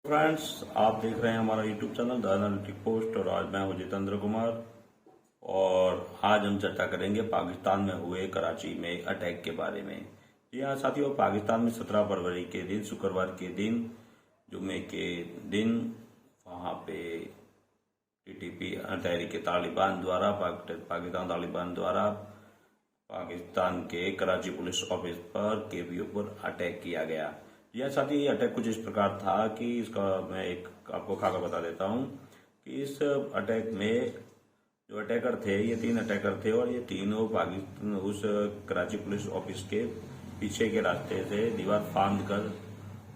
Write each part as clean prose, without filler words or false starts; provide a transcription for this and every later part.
Friends, आप देख रहे हैं हमारा YouTube channel the analytic post और आज मैं हूं जितेंद्र कुमार। और आज हम चर्चा करेंगे पाकिस्तान में हुए कराची में अटैक के बारे में। जी हाँ साथियों, पाकिस्तान में 17 फरवरी के दिन, शुक्रवार के दिन, जुमे के दिन, वहां पे टीटीपी तहरीक तालिबान द्वारा पाकिस्तान तालिबान द्वारा पाकिस्तान के कराची पुलिस ऑफिस पर केपीओ पर अटैक किया गया। यह साथी ये अटैक कुछ इस प्रकार था कि इसका मैं एक आपको खाका बता देता हूं कि इस अटैक में जो अटैकर थे, ये 3 अटैकर थे और ये तीनों पाकिस्तान उस कराची पुलिस ऑफिस के पीछे के रास्ते से दीवार फांद कर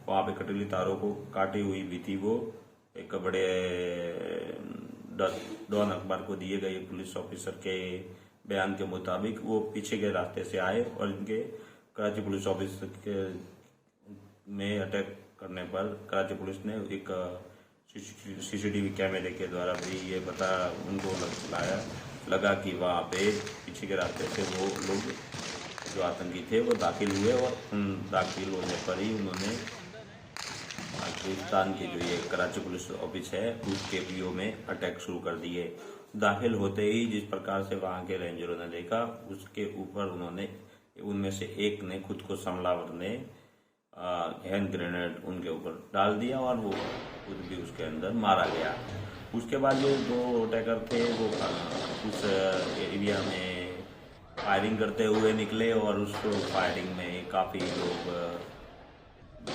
वहां पे कटीली तारों को काटी हुई भी थी। वो एक बड़े डॉन अखबार को दिए गए पुलिस ऑफिसर के बयान के मुताबिक वो पीछे के रास्ते से आए और इनके कराची पुलिस ऑफिस के में अटैक करने पर कराची पुलिस ने एक सीसीटीवी कैमरे के द्वारा भी ये पता उनको लगा कि वहाँ पे पीछे के रास्ते से वो लोग जो आतंकी थे वो दाखिल हुए और उन दाखिल होने पर ही उन्होंने पाकिस्तान के जो ये कराची पुलिस ऑफिस है उसके पीओ में अटैक शुरू कर दिए। दाखिल होते ही जिस प्रकार से वहाँ के रेंजरों ने देखा, उसके ऊपर उनमें से एक ने खुद को हमलावर ने हैंड ग्रेनेड उनके ऊपर डाल दिया और वो खुद भी उसके अंदर मारा गया। उसके बाद जो 2 अटैकर थे वो उस एरिया में फायरिंग करते हुए निकले और उस फायरिंग में काफी लोग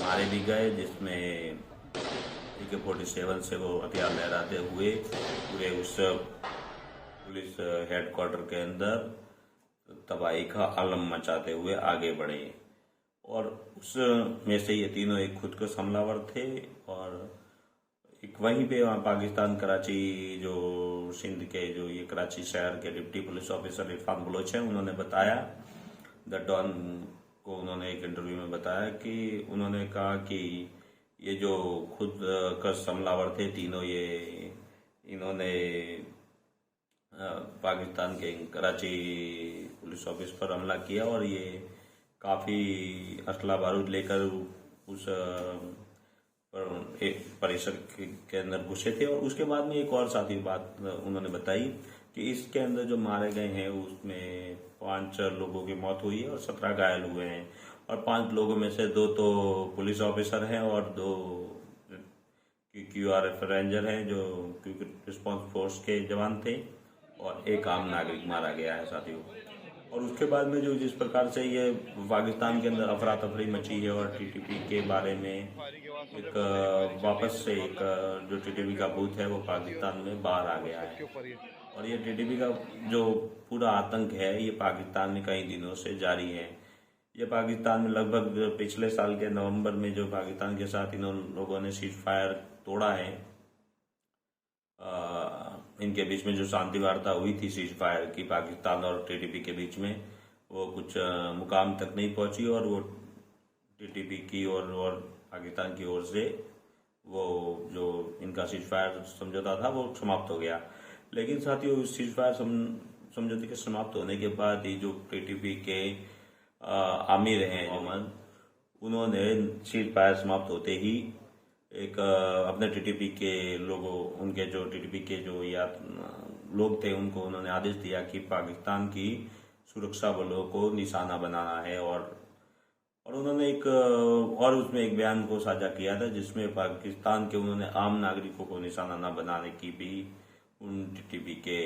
मारे भी गए, जिसमें AK-47 से वो हथियार लहराते हुए पूरे उस पुलिस हेडक्वार्टर के अंदर तबाही का आलम मचाते हुए आगे बढ़े। और उसमें से ये तीनों एक खुद को हमलावर थे और एक वहीं पे वहाँ पाकिस्तान कराची जो सिंध के जो ये कराची शहर के deputy police officer Irfan Baloch हैं, उन्होंने बताया, द डॉन को उन्होंने एक इंटरव्यू में बताया कि उन्होंने कहा कि ये जो खुद कश हमलावर थे तीनों, ये इन्होंने पाकिस्तान के कराची पुलिस ऑफिस पर हमला किया और ये काफी असला बारूद लेकर उस परिसर के अंदर घुसे थे। और उसके बाद में एक और साथी बात उन्होंने बताई कि इसके अंदर जो मारे गए हैं उसमें 5 लोगों की मौत हुई है और 17 घायल हुए हैं और 5 लोगों में से 2 तो पुलिस ऑफिसर हैं और 2 QRF रेंजर हैं जो क्विक रिस्पांस फोर्स के जवान थे और एक आम नागरिक मारा गया है साथियों। और उसके बाद में जो जिस प्रकार से ये पाकिस्तान के अंदर अफरा तफरी मची है और टीटीपी के बारे में एक वापस से एक जो टीटीपी का बूथ है वो पाकिस्तान में बाहर आ गया है। और ये टीटीपी का जो पूरा आतंक है ये पाकिस्तान में कई दिनों से जारी है। ये पाकिस्तान में लगभग पिछले साल के नवंबर में जो पाकिस्तान के साथ इन लोगों ने सीज फायर तोड़ा है, इनके बीच में जो शांति वार्ता हुई थी सीज फायर की पाकिस्तान और टीटीपी के बीच में, वो कुछ मुकाम तक नहीं पहुंची और वो टीटीपी की और पाकिस्तान की ओर से वो जो इनका सीज फायर समझौता था वो समाप्त हो गया। लेकिन साथियों, इस सीज फायर समझौते के समाप्त होने के बाद ही जो टीटीपी के आमिर हैं जुमन, उन्होंने सीज फायर समाप्त होते ही एक अपने टीटीपी के लोगों, उनके जो टीटीपी के जो लोग थे उनको उन्होंने आदेश दिया कि पाकिस्तान की सुरक्षा बलों को निशाना बनाना है। और उन्होंने उसमें एक बयान को साझा किया था जिसमें पाकिस्तान के उन्होंने आम नागरिकों को निशाना न बनाने की भी उन टीटीपी के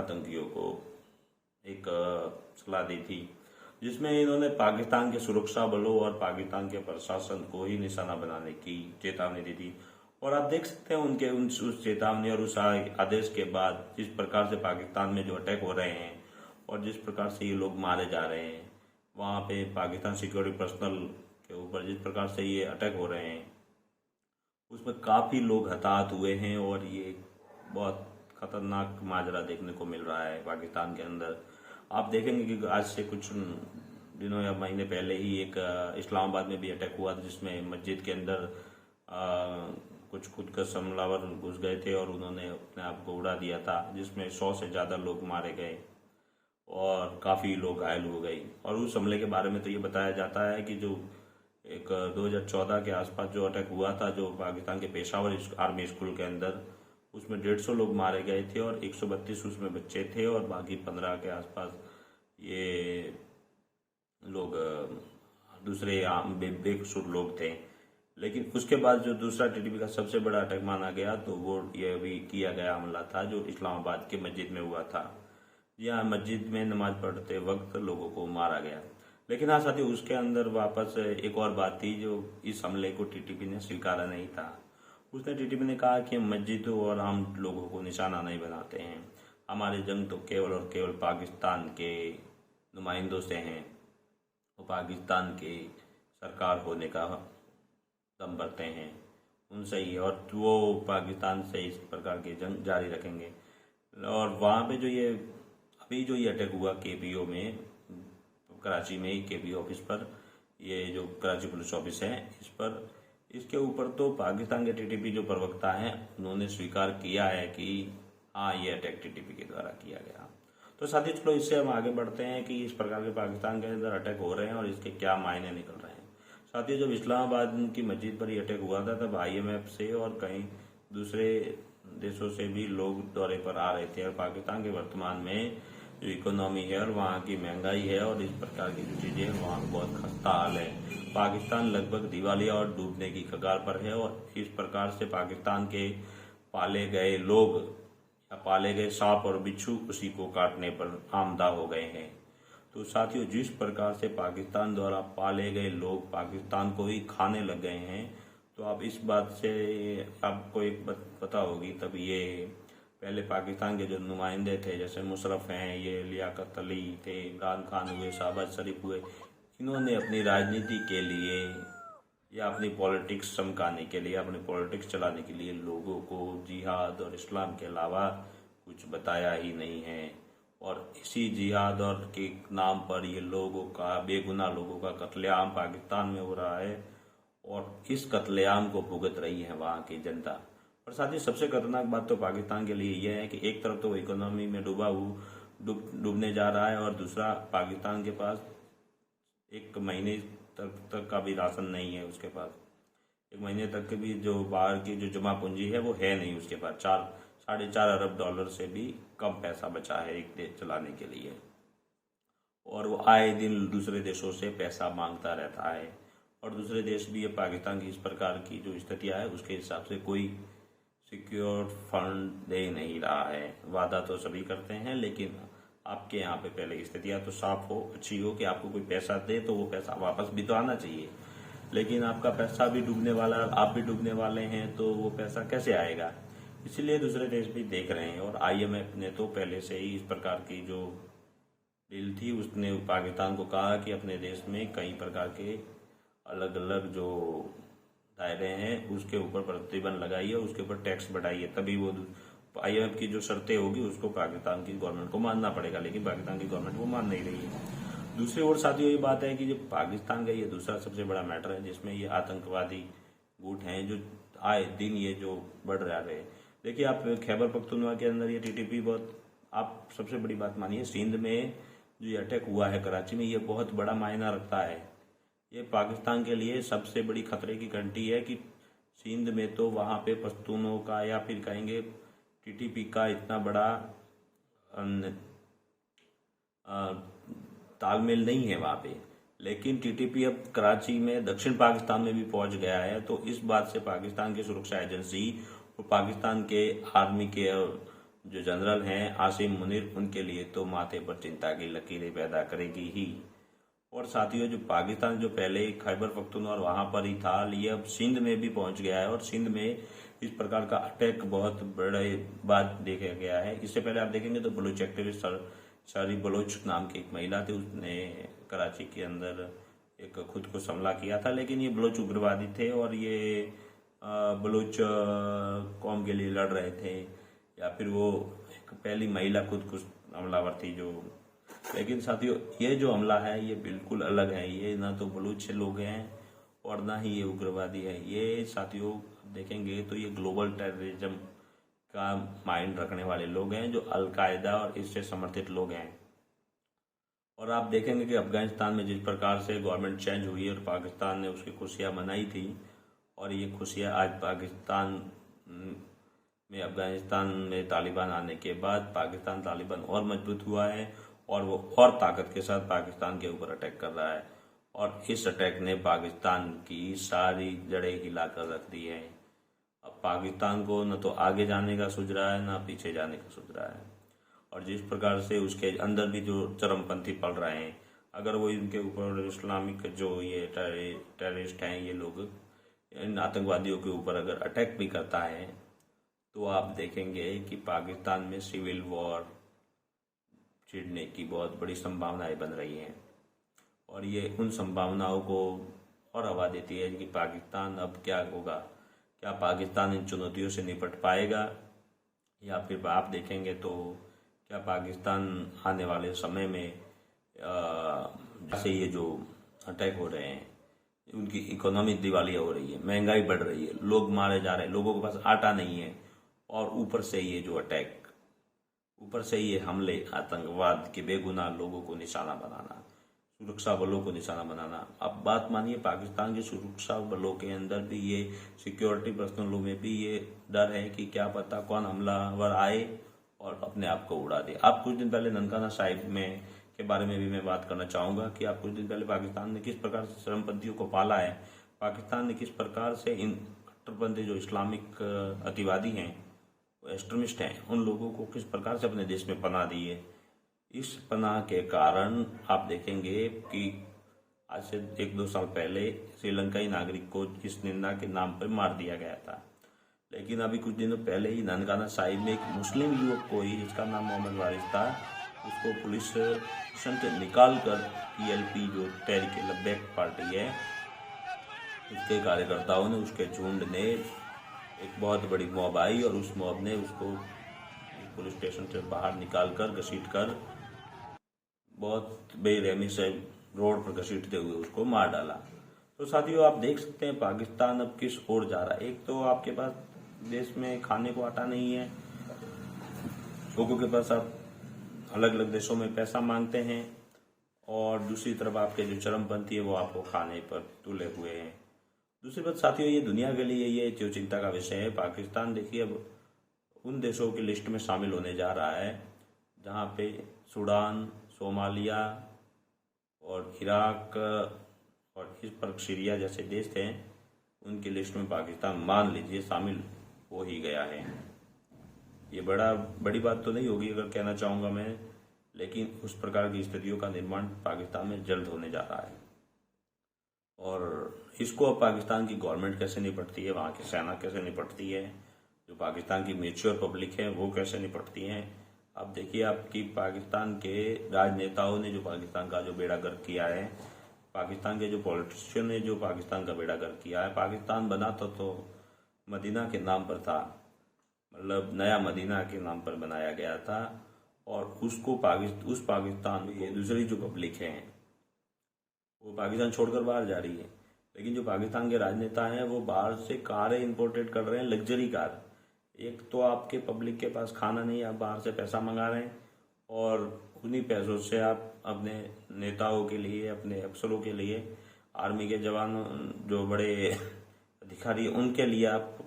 आतंकियों को एक सलाह दी थी, जिसमें इन्होंने पाकिस्तान के सुरक्षा बलों और पाकिस्तान के प्रशासन को ही निशाना बनाने की चेतावनी दी थी। और आप देख सकते हैं उनके उस चेतावनी और उस आदेश के बाद जिस प्रकार से पाकिस्तान में जो अटैक हो रहे हैं और जिस प्रकार से ये लोग मारे जा रहे हैं, वहां पे पाकिस्तान सिक्योरिटी पर्सनल के ऊपर जिस प्रकार से ये अटैक हो रहे हैं उसमें काफी लोग हताहत हुए हैं और ये बहुत खतरनाक माजरा देखने को मिल रहा है पाकिस्तान के अंदर। आप देखेंगे कि आज से कुछ दिनों या महीने पहले ही एक इस्लामाबाद में भी अटैक हुआ था जिसमें मस्जिद के अंदर कुछ खुद का हमलावर घुस गए थे और उन्होंने अपने आप को उड़ा दिया था, जिसमें 100 से ज्यादा लोग मारे गए और काफी लोग घायल हो गए। और उस हमले के बारे में तो ये बताया जाता है कि जो एक 2014 के आसपास जो अटैक हुआ था, जो पाकिस्तान के पेशावर आर्मी स्कूल के अंदर, उसमें 150 लोग मारे गए थे और 132 उसमें बच्चे थे और बाकी 15 के आसपास ये लोग दूसरे आम बेकसूर लोग थे। लेकिन उसके बाद जो दूसरा टीटीपी का सबसे बड़ा अटैक माना गया तो वो ये भी किया गया हमला था जो इस्लामाबाद के मस्जिद में हुआ था। यहाँ मस्जिद में नमाज पढ़ते वक्त लोगों को मारा गया। लेकिन हाँ साथियों, उसके अंदर वापस एक और बात थी जो इस हमले को टीटीपी ने स्वीकारा नहीं था। उसने टीटीपी ने कहा कि मस्जिदों और आम लोगों को निशाना नहीं बनाते हैं, हमारी जंग तो केवल और केवल पाकिस्तान के नुमाइंदों से हैं, वो पाकिस्तान के सरकार होने का दम भरते हैं उनसे ही, और वो पाकिस्तान से इस प्रकार की जंग जारी रखेंगे। और वहाँ पे जो ये अभी जो ये अटैक हुआ केपीओ में, कराची में ही केपीओ ऑफिस पर, ये जो कराची पुलिस ऑफिस है इस पर, इसके ऊपर तो पाकिस्तान के टीटीपी जो प्रवक्ता हैं उन्होंने स्वीकार किया है कि हाँ ये अटैक टीटीपी के द्वारा किया गया। तो साथियों चलो इससे हम आगे बढ़ते हैं कि इस प्रकार के पाकिस्तान के अंदर अटैक हो रहे हैं और इसके क्या मायने निकल रहे हैं। साथियों जब इस्लामाबाद की मस्जिद पर यह अटैक हुआ था तब IMF से और कई दूसरे देशों से भी लोग दौरे पर आ रहे थे। और पाकिस्तान के वर्तमान में जो इकोनॉमी है और वहाँ की महंगाई है और इस प्रकार की जो चीजें हैं वहाँ बहुत खस्ता हाल है। पाकिस्तान लगभग दिवालिया और डूबने की कगार पर है और इस प्रकार से पाकिस्तान के पाले गए लोग या पाले गए सांप और बिच्छू उसी को काटने पर आमदा हो गए हैं। तो साथियों जिस प्रकार से पाकिस्तान द्वारा पाले गए लोग पाकिस्तान को ही खाने लग गए हैं, तो आप इस बात से आपको एक बात पता होगी। तब ये पहले पाकिस्तान के जो नुमाइंदे थे जैसे मुशर्रफ हैं, ये लियाकत अली थे, इमरान खान हुए, शहबाज शरीफ हुए, इन्होंने अपनी राजनीति के लिए या अपनी पॉलिटिक्स चमकाने के लिए, अपनी पॉलिटिक्स चलाने के लिए लोगों को जिहाद और इस्लाम के अलावा कुछ बताया ही नहीं है। और इसी जिहाद और के नाम पर ये लोगों का, बेगुनाह लोगों का कत्लेआम पाकिस्तान में हो रहा है और इस कत्लेआम को भुगत रही है वहाँ की जनता। और साथ ही सबसे खतरनाक बात तो पाकिस्तान के लिए यह है कि एक तरफ तो वो इकोनॉमी में डूबने जा रहा है और दूसरा पाकिस्तान के पास एक महीने तक का भी राशन नहीं है। उसके पास एक महीने तक के भी जो बाहर की जो जमा पूंजी है वो है नहीं उसके पास। 4.5 अरब डॉलर से भी कम पैसा बचा है एक देश चलाने के लिए, और वो आए दिन दूसरे देशों से पैसा मांगता रहता है। और दूसरे देश भी ये पाकिस्तान की इस प्रकार की जो स्थितियां है उसके हिसाब से कोई सिक्योर फंड दे नहीं रहा है। वादा तो सभी करते हैं लेकिन आपके यहाँ पे पहले स्थितियां तो साफ हो, अच्छी हो कि आपको कोई पैसा दे तो वो पैसा वापस भी तो आना चाहिए। लेकिन आपका पैसा भी डूबने वाला, आप भी डूबने वाले हैं, तो वो पैसा कैसे आएगा? इसीलिए दूसरे देश भी देख रहे हैं। और IMF ने तो पहले से ही इस प्रकार की जो डील थी उसने पाकिस्तान को कहा कि अपने देश में कई प्रकार के अलग अलग जो दायरे हैं उसके ऊपर प्रतिबंध लगाइए, उसके ऊपर टैक्स बढ़ाइए, तभी वो IMF की जो शर्तें होगी उसको पाकिस्तान की गवर्नमेंट को मानना पड़ेगा। लेकिन पाकिस्तान की गवर्नमेंट वो मान नहीं रही है। दूसरी ओर साथियों ये बात है कि जो पाकिस्तान का ये दूसरा सबसे बड़ा मैटर है जिसमें ये आतंकवादी गुट हैं जो आए दिन ये जो बढ़ रहा है। देखिए आप खैबर पख्तूनख्वा के अंदर ये टीटीपी बहुत, आप सबसे बड़ी बात मानिए, सिंध में जो ये अटैक हुआ है कराची में, ये बहुत बड़ा मायना रखता है। ये पाकिस्तान के लिए सबसे बड़ी खतरे की घंटी है कि सिंध में तो वहाँ पे पश्तूनों का या फिर कहेंगे टीटीपी का इतना बड़ा तालमेल नहीं है वहाँ पे। लेकिन टीटीपी अब कराची में, दक्षिण पाकिस्तान में भी पहुंच गया है। तो इस बात से पाकिस्तान की सुरक्षा एजेंसी और पाकिस्तान के आर्मी के जो जनरल हैं आसिम मुनीर, उनके लिए तो माथे पर चिंता की लकीरें पैदा करेगी ही। और साथियों जो पाकिस्तान जो पहले खैबर पख्तूनख्वा और वहां पर ही था, ये अब सिंध में भी पहुंच गया है और सिंध में इस प्रकार का अटैक बहुत बड़े बात देखा गया है। इससे पहले आप देखेंगे तो बलूच एक्टिविस्ट सारी बलोच नाम की एक महिला थी, उसने कराची के अंदर एक खुद को हमला किया था। लेकिन ये बलोच उग्रवादी थे और ये बलोच कौम के लिए लड़ रहे थे, या फिर वो एक पहली महिला खुद कुछ हमलावर थी जो। लेकिन साथियों ये जो हमला है ये बिल्कुल अलग है। ये ना तो बलूच लोग हैं और ना ही ये उग्रवादी है। ये साथियों देखेंगे तो ये ग्लोबल टेररिज्म का माइंड रखने वाले लोग हैं जो अल कायदा और इससे समर्थित लोग हैं। और आप देखेंगे कि अफगानिस्तान में जिस प्रकार से गवर्नमेंट चेंज हुई और पाकिस्तान ने उसकी खुशियां मनाई थी, और ये खुशियां आज पाकिस्तान में, अफगानिस्तान में तालिबान आने के बाद पाकिस्तान तालिबान और मजबूत हुआ है और वो और ताकत के साथ पाकिस्तान के ऊपर अटैक कर रहा है। और इस अटैक ने पाकिस्तान की सारी जड़ें हिलाकर रख दी है। अब पाकिस्तान को न तो आगे जाने का सूझ रहा है, न पीछे जाने का सूझ रहा है। और जिस प्रकार से उसके अंदर भी जो चरमपंथी पड़ रहे हैं, अगर वो इनके ऊपर इस्लामिक जो ये टेररिस्ट हैं, ये लोग इन आतंकवादियों के ऊपर अगर अटैक भी करता है, तो आप देखेंगे कि पाकिस्तान में सिविल वॉर छिड़ने की बहुत बड़ी संभावनाएं बन रही हैं। और ये उन संभावनाओं को और हवा देती है कि पाकिस्तान अब क्या होगा, क्या पाकिस्तान इन चुनौतियों से निपट पाएगा, या फिर आप देखेंगे तो क्या पाकिस्तान आने वाले समय में जैसे ये जो अटैक हो रहे हैं, उनकी इकोनॉमी दिवालिया हो रही है, महंगाई बढ़ रही है, लोग मारे जा रहे हैं, लोगों के पास आटा नहीं है, और ऊपर से ये जो अटैक, ऊपर से ये हमले, आतंकवाद के बेगुनाह लोगों को निशाना बनाना, सुरक्षा बलों को निशाना बनाना। अब बात मानिए, पाकिस्तान के सुरक्षा बलों के अंदर भी ये सिक्योरिटी पर्सनलों में भी ये डर है कि क्या पता कौन हमलावर आए और अपने आप को उड़ा दे। आप कुछ दिन पहले ननकाना साहिब में के बारे में भी मैं बात करना चाहूंगा कि आप कुछ दिन पहले पाकिस्तान ने किस प्रकार से चरमपंथियों को पाला है, पाकिस्तान ने किस प्रकार से इन कट्टरपंथी जो इस्लामिक अतिवादी हैं, एक्सट्रीमिस्ट हैं, उन लोगों को किस प्रकार से अपने देश में पनाह दी है। इस पनाह के कारण आप देखेंगे कि आज से 1-2 साल पहले श्रीलंकाई नागरिक को इस निंदा के नाम पर मार दिया गया था, लेकिन अभी कुछ दिनों पहले ही ननकाना साहिब में एक मुस्लिम युवक को ही, जिसका नाम मोहम्मद वारिस था, उसको पुलिस स्टेशन से निकाल कर PLP जो तहरीक लब्बैक पार्टी है, उसके कार्यकर्ताओं ने, उसके झुंड ने, एक बहुत बड़ी मॉब आई और उस मॉब ने उसको पुलिस स्टेशन से बाहर निकाल कर, घसीट कर, बहुत बेरहमी से रोड पर घसीटते हुए उसको मार डाला। तो साथियों, आप देख सकते हैं पाकिस्तान अब किस ओर जा रहा है। एक तो आपके पास देश में खाने को आटा नहीं है, लोगों के पास आप अलग अलग देशों में पैसा मांगते हैं, और दूसरी तरफ आपके जो चरमपंथी है वो आपको खाने पर तुले हुए हैं। दूसरी बात साथियों, ये दुनिया के लिए ये जो चिंता का विषय है, पाकिस्तान देखिए अब उन देशों की लिस्ट में शामिल होने जा रहा है जहाँ पे सूडान, सोमालिया और इराक और इस पर सीरिया जैसे देश थे, उनकी लिस्ट में पाकिस्तान मान लीजिए शामिल हो ही गया है। ये बड़ी बात तो नहीं होगी अगर कहना चाहूँगा मैं, लेकिन उस प्रकार की स्थितियों का निर्माण पाकिस्तान में जल्द होने जा रहा है। और इसको अब पाकिस्तान की गवर्नमेंट कैसे निपटती है, वहाँ की सेना कैसे निपटती है, जो पाकिस्तान की मैच्योर पब्लिक है वो कैसे निपटती हैं। अब देखिए, आपकी पाकिस्तान के राजनेताओं ने जो पाकिस्तान का जो बेड़ा गर्क किया है, पाकिस्तान के जो पॉलिटिशियन ने जो पाकिस्तान का बेड़ा गर्क किया है। पाकिस्तान बना तो मदीना के नाम पर था, मतलब नया मदीना के नाम पर बनाया गया था, और उसको उस पाकिस्तान में दूसरी जो पब्लिक है वो पाकिस्तान छोड़कर बाहर जा रही है। लेकिन जो पाकिस्तान के राजनेता हैं वो बाहर से कारें इंपोर्टेड कर रहे हैं, लग्जरी कार। एक तो आपके पब्लिक के पास खाना नहीं, आप बाहर से पैसा मंगा रहे हैं, और उन्हीं पैसों से आप अपने नेताओं के लिए, अपने अफसरों के लिए, आर्मी के जवान जो बड़े अधिकारी उनके लिए आप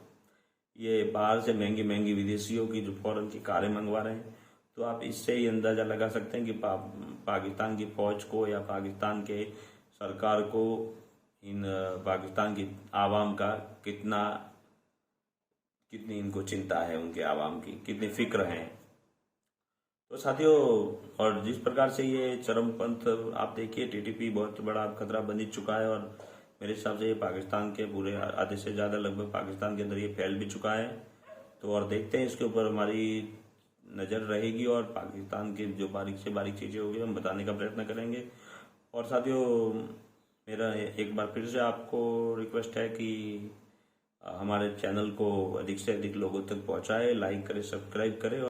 ये बाहर से महंगी महंगी विदेशियों की जो फॉरेन की कारें मंगवा रहे हैं। तो आप इससे ही अंदाजा लगा सकते हैं कि पाकिस्तान की फौज को या पाकिस्तान के सरकार को इन पाकिस्तान की आवाम का कितनी इनको चिंता है, उनके आवाम की कितनी फिक्र है। तो साथियों, और जिस प्रकार से ये चरमपंथ आप देखिए, TTP बहुत बड़ा खतरा बन ही चुका है, और मेरे हिसाब से ये पाकिस्तान के पूरे आधे से ज़्यादा लगभग पाकिस्तान के अंदर ये फैल भी चुका है। तो और देखते हैं, इसके ऊपर हमारी नज़र रहेगी, और पाकिस्तान की जो बारीक से बारीक चीज़ें होगी हम बताने का प्रयत्न करेंगे। और साथियों, मेरा एक बार फिर से आपको रिक्वेस्ट है कि हमारे चैनल को अधिक से अधिक लोगों तक पहुंचाए, लाइक करें, सब्सक्राइब करें।